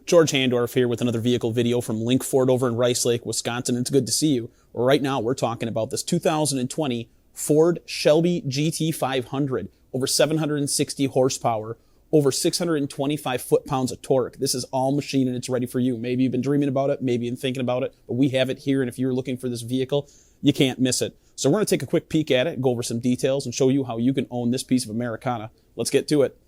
George Handorf here with another vehicle video from Link Ford over in Rice Lake, Wisconsin. It's good to see you. Right now, we're talking about this 2020 Ford Shelby GT500, over 760 horsepower, over 625 foot-pounds of torque. This is all machine and it's ready for you. Maybe you've been dreaming about it, maybe you've been thinking about it, but we have it here, and if you're looking for this vehicle, you can't miss it. So we're going to take a quick peek at it, go over some details, and show you how you can own this piece of Americana. Let's get to it.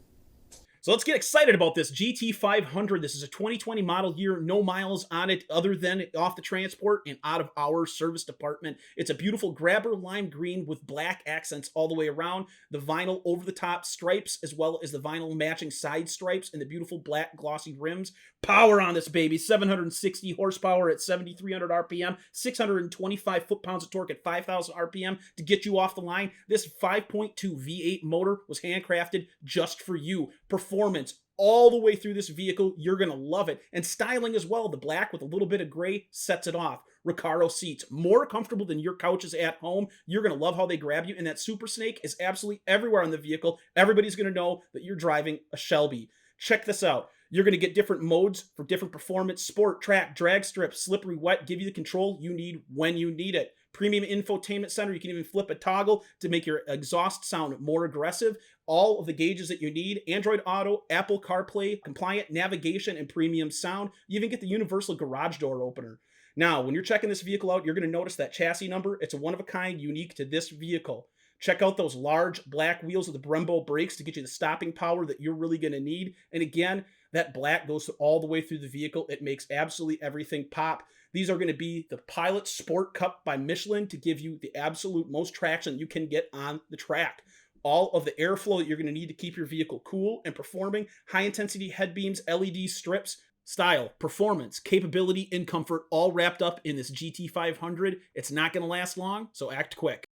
So let's get excited about this GT500. This is a 2020 model year, no miles on it other than off the transport and out of our service department. It's a beautiful grabber lime green with black accents all the way around, the vinyl over the top stripes, as well as the vinyl matching side stripes and the beautiful black glossy rims. Power on this baby, 760 horsepower at 7,300 RPM, 625 foot-pounds of torque at 5,000 RPM to get you off the line. This 5.2 V8 motor was handcrafted just for you. Performance all the way through this vehicle, you're going to love it. And styling as well, the black with a little bit of gray sets it off. Recaro seats, more comfortable than your couches at home. You're going to love how they grab you. And that Super Snake is absolutely everywhere on the vehicle. Everybody's going to know that you're driving a Shelby. Check this out. You're going to get different modes for different performance: sport, track, drag strip, slippery, wet, give you the control you need when you need it. Premium infotainment center. You can even flip a toggle to make your exhaust sound more aggressive. All of the gauges that you need: Android Auto, Apple CarPlay, compliant navigation, and premium sound. You even get the universal garage door opener. Now, when you're checking this vehicle out, you're going to notice that chassis number. It's a one-of-a-kind, unique to this vehicle. Check out those large black wheels with the Brembo brakes to get you the stopping power that you're really going to need. And again, that black goes all the way through the vehicle. It makes absolutely everything pop. These are going to be the Pilot Sport Cup by Michelin to give you the absolute most traction you can get on the track. All of the airflow that you're going to need to keep your vehicle cool and performing. High-intensity head beams, LED strips, style, performance, capability, and comfort all wrapped up in this GT500. It's not going to last long, so act quick.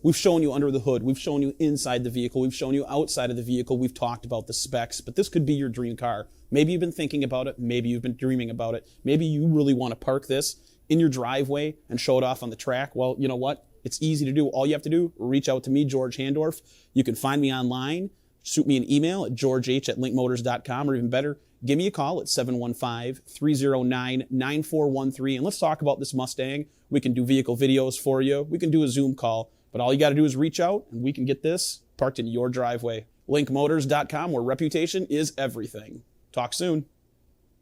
We've shown you under the hood, we've shown you inside the vehicle, we've shown you outside of the vehicle, we've talked about the specs, but this could be your dream car. Maybe you've been thinking about it, maybe you've been dreaming about it, maybe you really want to park this in your driveway and show it off on the track. Well, you know what? It's easy to do. All you have to do, reach out to me, George Handorf. You can find me online, shoot me an email at georgeh@linkmotors.com, or even better, give me a call at 715-309-9413, and let's talk about this Mustang. We can do vehicle videos for you. We can do a Zoom call. But all you got to do is reach out, and we can get this parked in your driveway. Linkmotors.com, where reputation is everything. Talk soon.